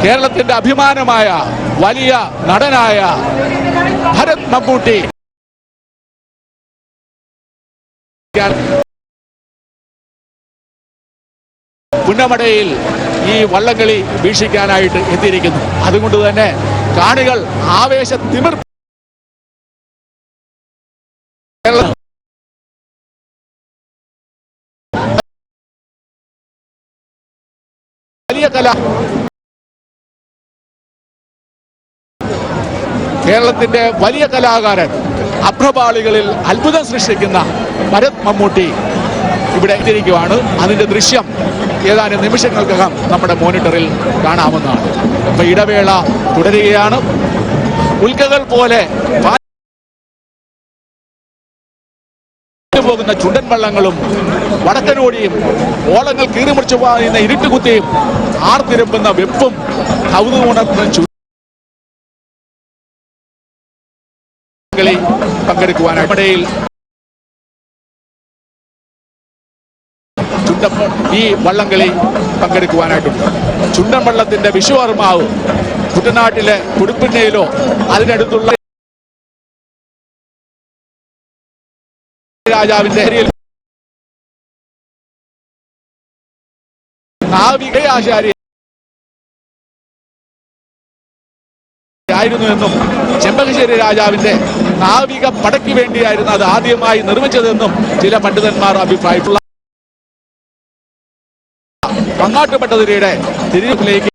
കേരളത്തിന്റെ അഭിമാനമായ വലിയ നടനായ ഭരത് മമ്മൂട്ടി പുന്നമടയിൽ ഈ വള്ളംകളി വീക്ഷിക്കാനായിട്ട് എത്തിയിരിക്കുന്നു. അതുകൊണ്ട് തന്നെ കാണികൾ ആവേശത്തിമിർ വലിയ കല കേരളത്തിന്റെ വലിയ കലാകാരൻ അഭ്രപാളികളിൽ അത്ഭുതം സൃഷ്ടിക്കുന്ന ഭരത് മമ്മൂട്ടി ഇവിടെ എത്തിയിരിക്കുകയാണ്. അതിന്റെ ദൃശ്യം ഏതാനും നിമിഷങ്ങൾക്കകം നമ്മുടെ മോണിറ്ററിൽ കാണാവുന്നതാണ്. അപ്പൊ ഇടവേള തുടരുകയാണ്. ഉൽക്കകൾ പോലെ പോകുന്ന ചുണ്ടൻ വള്ളങ്ങളും വടക്കനോടിയും ഓളങ്ങൾ കീറിമുറിച്ചു പോകുന്ന ഇരുട്ടുകുത്തിയും ആർത്തിരമ്പുന്ന വെപ്പും കൗതുകമുണർത്തുന്ന പങ്കെടുക്കുവാനായി ഈ വള്ളംകളി പങ്കെടുക്കുവാനായിട്ടുണ്ട്. ചുണ്ടൻ വള്ളത്തിന്റെ വിശ്വകർമാവ് കുട്ടനാട്ടിലെ കുടുപ്പിന്നയിലോ അതിനടുത്തുള്ള രാജാവിന്റെ നാവിക ആചാര്യ ആയിരുന്നു എന്നും ചെമ്പകശ്ശേരി രാജാവിന്റെ നാവിക പടയ്ക്ക് വേണ്ടിയായിരുന്നു അത് ആദ്യമായി നിർമ്മിച്ചതെന്നും ചില പണ്ഡിതന്മാർ അഭിപ്രായമുള്ള പങ്ങാട്ടുപട്ടതിരിയുടെ തിരുവിലേക്ക്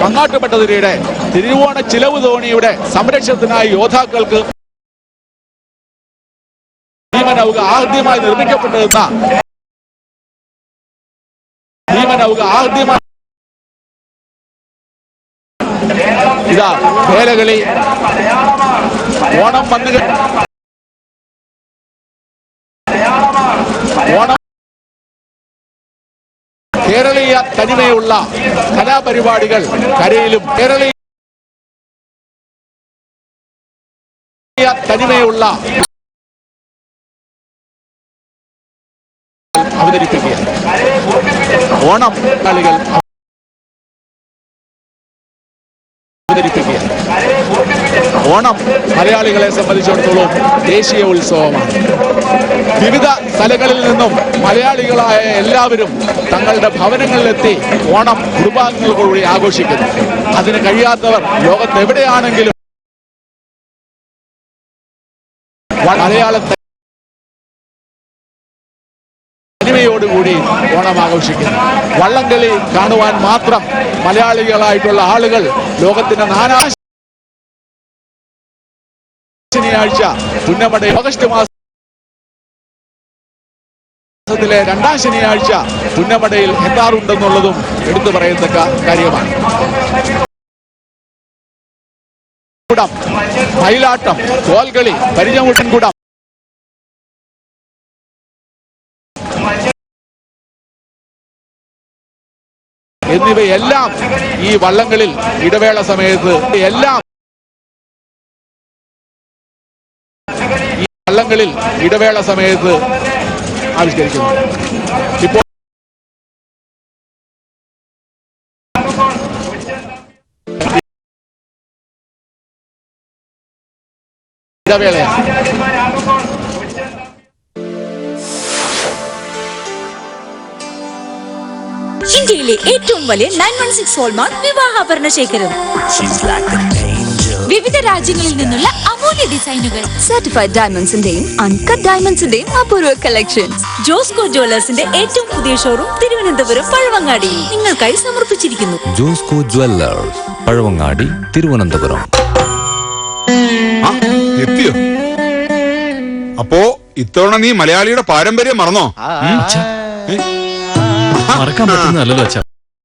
പങ്ങാട്ടുപട്ടതിരിയുടെ തിരുവോണ ചിലവ് തോണിയുടെ സംരക്ഷണത്തിനായി യോദ്ധാക്കൾക്ക് ഭീമനൗക ആദ്യമായി നിർമ്മിക്കപ്പെട്ടതെന്ന ഇതാ വേലകളി ഓണം വന്നു ഓണം കേരളീയ തനിമയുള്ള കലാപരിപാടികൾ കരയിലും കേരളീയ തനിമയുള്ള അവതരിപ്പിക്കുകയാണ്. ഓണം കളികൾ അവതരിപ്പിക്കുകയാണ്. ഓണം മലയാളികളെ സംബന്ധിച്ചിടത്തോളം ദേശീയ ഉത്സവമാണ്. വിവിധ സ്ഥലങ്ങളിൽ നിന്നും മലയാളികളായ എല്ലാവരും തങ്ങളുടെ ഭവനങ്ങളിലെത്തി ഓണം കുടുംബാംഗങ്ങളോടുകൂടി ആഘോഷിക്കുന്നു. അതിന് കഴിയാത്തവർ ലോകത്ത് എവിടെയാണെങ്കിലും മലയാളത്തെ തനിമയോടുകൂടി ഓണം ആഘോഷിക്കുന്നു. വള്ളംകളി കാണുവാൻ മാത്രം മലയാളികളായിട്ടുള്ള ആളുകൾ ലോകത്തിന്റെ നാനാ ശനിയാഴ്ച പുന്നമട ഓഗസ്റ്റ് മാസത്തിലെ 2ാം ശനിയാഴ്ച പുന്നമടയിൽ എത്താറുണ്ടെന്നുള്ളതും എടുത്തു പറയത്തക്ക കാര്യമാണ്. കുടം, മയിലാട്ടം, കോൽകളി, പരിചമുട്ടൻ കുടം എന്നിവയെല്ലാം ഈ വള്ളങ്ങളിൽ ഇടവേള സമയത്ത് ആവിഷ്കരിക്കുന്നു. ഇപ്പോൾ ഇടവേളയാണ്. ഇന്ത്യയിലെ ഏറ്റവും വലിയ 916 ഹോൾമാർക്ക് വിവാഹാഭരണ ശേഖരം. വിവിധ രാജ്യങ്ങളിൽ നിന്നുള്ള അമൂല്യ ഡിസൈനുകൾ, സർട്ടിഫൈഡ് ഡയമണ്ട്സിന്റെയും അൺകട്ട് ഡയമണ്ട്സിന്റെയും അപൂർവ കളക്ഷൻസ്. ജോസ്കോ ജ്വല്ലേഴ്സിന്റെ ഏറ്റവും പുതിയ ഷോറൂം തിരുവനന്തപുരം പഴവങ്ങാടി നിങ്ങൾക്കായി സമർപ്പിച്ചിരിക്കുന്നു. ജോസ്കോ ജ്വല്ലേഴ്സ്, പഴവങ്ങാടി, തിരുവനന്തപുരം. എത്തിയോ? അപ്പോ ഇത്തവണ നീ മലയാളിയുടെ പാരമ്പര്യം മറന്നോ? മറക്കാൻ പറ്റുന്നല്ലോ അച്ഛാ.